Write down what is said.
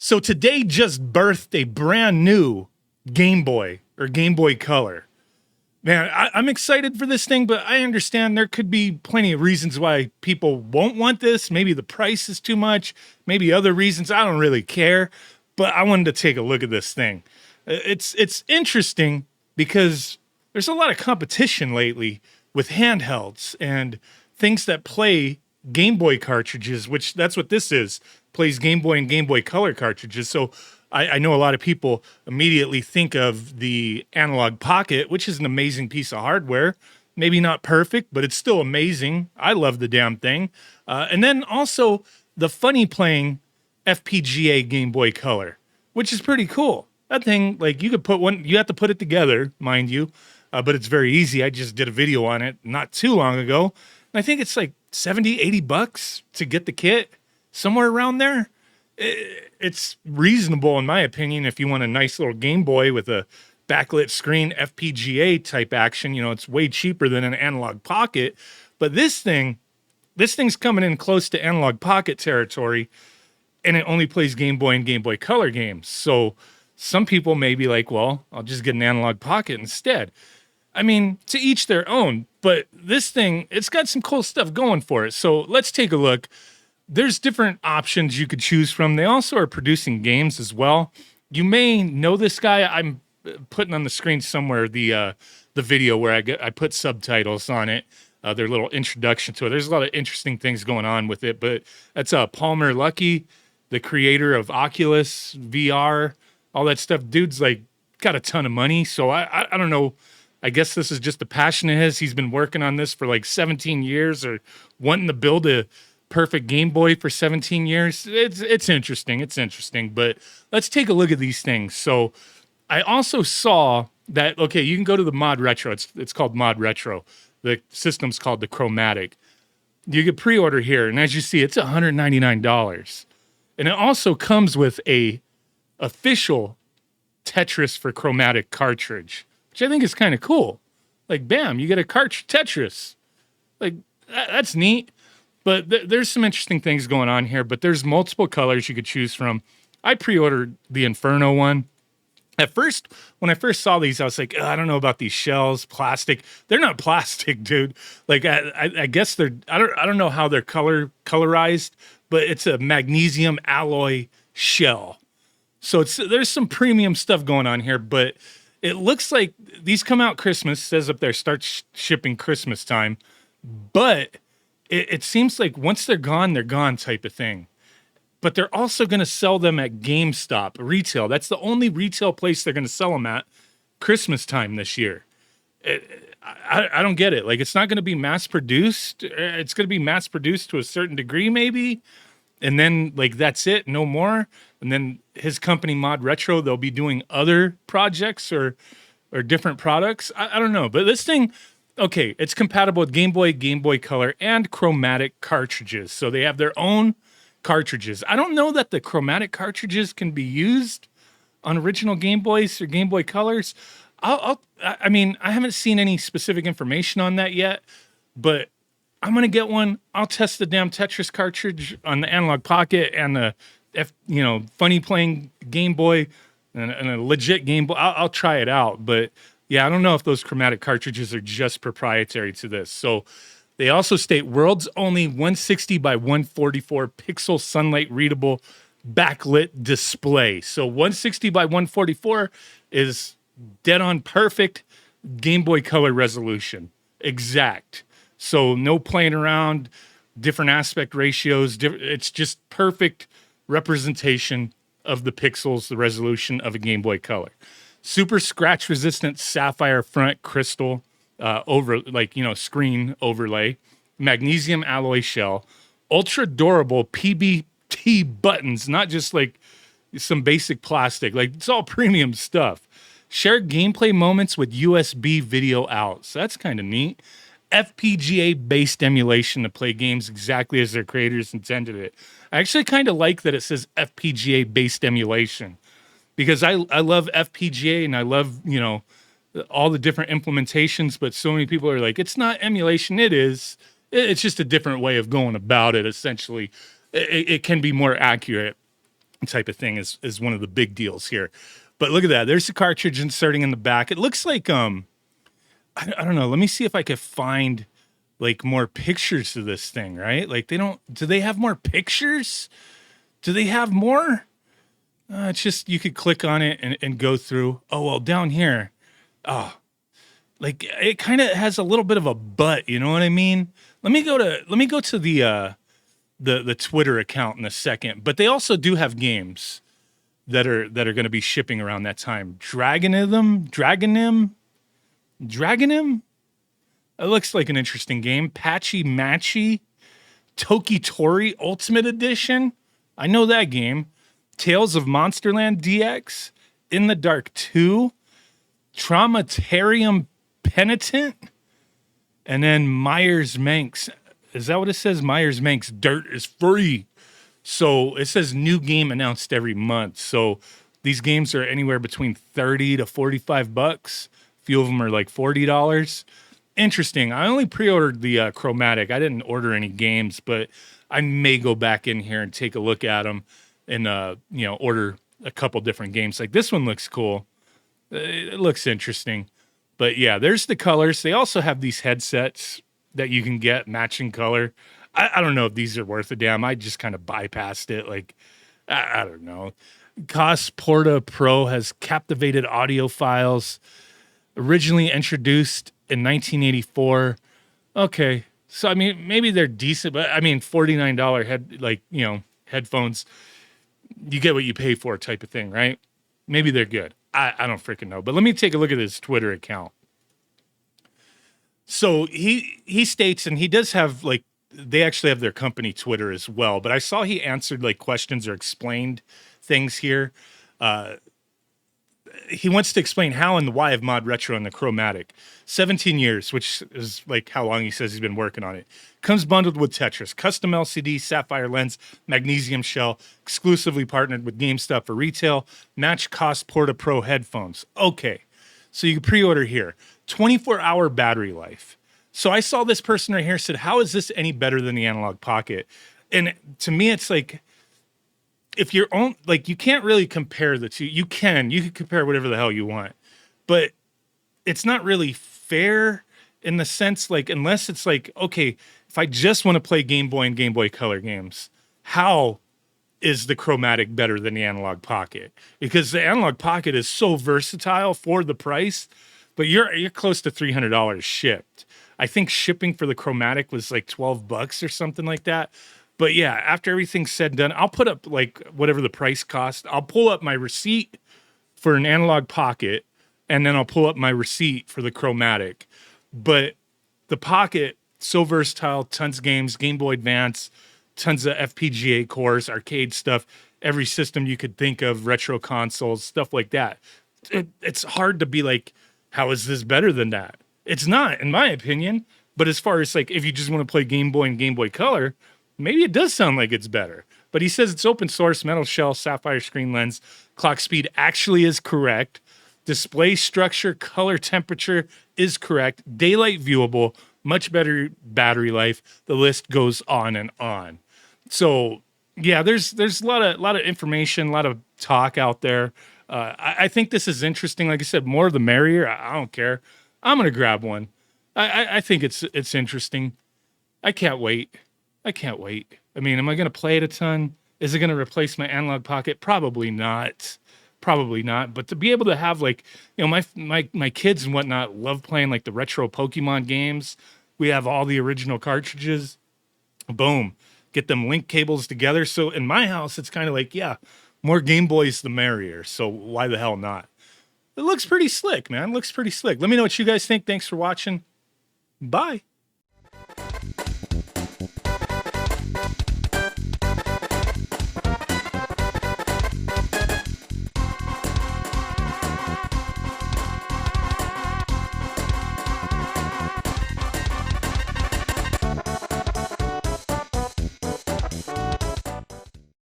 So today just birthed a brand new Game Boy or Game Boy Color. Man, I'm excited for this thing, but I understand there could be plenty of reasons why people won't want this. Maybe the price is too much, maybe other reasons. I don't really care, but I wanted to take a look at this thing. It's interesting because there's a lot of competition lately with handhelds and things that play Game Boy cartridges, which that's what this is, plays Game Boy and Game Boy Color cartridges. So I know a lot of people immediately think of the Analog Pocket, which is an amazing piece of hardware. Maybe not perfect, but it's still amazing. I love the damn thing. And then also the funny playing FPGA Game Boy Color, which is pretty cool. That thing, like you could put one, you have to put it together, mind you, but it's very easy. I just did a video on it not too long ago. And I think it's like 70, 80 bucks to get the kit, somewhere around there. It's reasonable, in my opinion, if you want a nice little Game Boy with a backlit screen, FPGA type action. You know, it's way cheaper than an Analog Pocket. But this thing's coming in close to Analog Pocket territory, and it only plays Game Boy and Game Boy Color games. So some people may be like, well, I'll just get an Analog Pocket instead. I mean, to each their own, but this thing, it's got some cool stuff going for it. So let's take a look. There's different options you could choose from. They also are producing games as well. You may know this guy. I'm putting on the screen somewhere the video where I put subtitles on it, their little introduction to it. There's a lot of interesting things going on with it, but that's Palmer Luckey, the creator of Oculus, VR, all that stuff. Dude's like got a ton of money, so I don't know. I guess this is just a passion of his. He's been working on this for like 17 years or wanting to build a perfect Game Boy for 17 years. It's interesting. It's interesting, but let's take a look at these things. So I also saw that, okay, you can go to the Modretro. It's called Modretro. The system's called the Chromatic. You can pre-order here, and as you see, it's $199. And it also comes with a official Tetris for Chromatic cartridge, which I think is kind of cool. Like, bam, you get a cartridge Tetris. Like, that's neat. But there's some interesting things going on here, but there's multiple colors you could choose from. I pre-ordered the Inferno one. At first, when I first saw these, I was like, I don't know about these shells, plastic. They're not plastic, dude. Like, I guess I don't know how they're colorized, but it's a magnesium alloy shell. So there's some premium stuff going on here, but it looks like these come out Christmas. It says up there, start shipping Christmas time. But it seems like once they're gone type of thing. But they're also going to sell them at GameStop retail. That's the only retail place they're going to sell them at Christmas time this year. I don't get it. Like, it's not going to be mass produced. It's going to be mass produced to a certain degree, maybe. And then, like, that's it, no more. And then his company, Modretro, they'll be doing other projects or different products. I don't know. But this thing, okay, it's compatible with Game Boy, Game Boy Color, and Chromatic cartridges. So they have their own cartridges. I don't know that the Chromatic cartridges can be used on original Game Boys or Game Boy Colors. I mean, I haven't seen any specific information on that yet, but I'm going to get one. I'll test the damn Tetris cartridge on the Analog Pocket and the funny playing Game Boy and a legit Game Boy. I'll try it out, but yeah, I don't know if those Chromatic cartridges are just proprietary to this. So they also state world's only 160 by 144 pixel sunlight readable backlit display. So 160 by 144 is dead on perfect Game Boy Color resolution. Exact. So no playing around, different aspect ratios. It's just perfect representation of the pixels, the resolution of a Game Boy Color. Super scratch resistant sapphire front crystal screen overlay, magnesium alloy shell, ultra durable PBT buttons, not just like some basic plastic, like it's all premium stuff. Share gameplay moments with USB video out. So that's kind of neat. FPGA based emulation to play games exactly as their creators intended it. I actually kind of like that it says FPGA based emulation, because I love FPGA and I love, all the different implementations, but so many people are like, it's not emulation. It is. It's just a different way of going about it, essentially. It can be more accurate. type of thing is one of the big deals here. But look at that. There's the cartridge inserting in the back. It looks like I don't know. Let me see if I could find like more pictures of this thing, right? Like do they have more pictures? Do they have more? It's just, you could click on it and go through. Oh, well, down here. Oh, like it kind of has a little bit of a butt, you know what I mean? Let me go to the Twitter account in a second, but they also do have games that are going to be shipping around that time. Dragonim. It looks like an interesting game. Patchy Matchy, Tokitori Ultimate Edition. I know that game. Tales of Monsterland DX, In the Dark 2, Traumatarium Penitent, and then Myers Manx. Is that what it says? Myers Manx Dirt is free. So it says new game announced every month. So these games are anywhere between 30 to 45 bucks. A few of them are like $40. Interesting. I only pre-ordered the Chromatic. I didn't order any games, but I may go back in here and take a look at them and order a couple different games. Like this one looks cool. It looks interesting. But yeah, there's the colors. They also have these headsets that you can get matching color. I don't know if these are worth a damn. I just kind of bypassed it. Like, I don't know. Cos Porta Pro has captivated audio files. Originally introduced in 1984. Okay. So, I mean, maybe they're decent, but I mean, $49 headphones, you get what you pay for type of thing, right? Maybe they're good. I don't freaking know. But let me take a look at his Twitter account. So he states, and he does have they actually have their company Twitter as well, but I saw he answered like questions or explained things here. He wants to explain how and the why of Modretro and the Chromatic. 17 years, which is like how long he says he's been working on it. Comes bundled with Tetris, custom LCD, sapphire lens, magnesium shell, exclusively partnered with GameStop for retail, match cost Porta Pro headphones. Okay, so you can pre-order here. 24-hour battery life. So I saw this person right here said, how is this any better than the Analog Pocket? And to me, it's like, if you're on, like, you can't really compare the two. You can compare whatever the hell you want, but it's not really fair in the sense, like, unless it's like, okay, if I just want to play Game Boy and Game Boy Color games, how is the Chromatic better than the Analog Pocket? Because the Analog Pocket is so versatile for the price, but you're close to $300 shipped. I think shipping for the Chromatic was like $12 or something like that. But yeah, after everything's said and done, I'll put up like whatever the price cost. I'll pull up my receipt for an Analog Pocket, and then I'll pull up my receipt for the Chromatic. But the Pocket, so versatile, tons of games, Game Boy Advance, tons of FPGA cores, arcade stuff, every system you could think of, retro consoles, stuff like that. It's hard to be like, how is this better than that? It's not, in my opinion. But as far as like, if you just want to play Game Boy and Game Boy Color, maybe it does sound like it's better. But he says it's open source, metal shell, sapphire screen lens, clock speed actually is correct. Display structure, color temperature is correct. Daylight viewable, much better battery life. The list goes on and on. So yeah, there's a lot of information, a lot of talk out there. I think this is interesting. Like I said, more the merrier. I don't care. I'm gonna grab one. I think it's interesting. I can't wait. I mean, am I gonna play it a ton? Is it gonna replace my Analog Pocket? Probably not. But to be able to have like, my kids and whatnot love playing like the retro Pokemon games. We have all the original cartridges. Boom. Get them link cables together. So in my house, it's kind of like, yeah, more Game Boys the merrier. So why the hell not? It looks pretty slick, man. It looks pretty slick. Let me know what you guys think. Thanks for watching. Bye.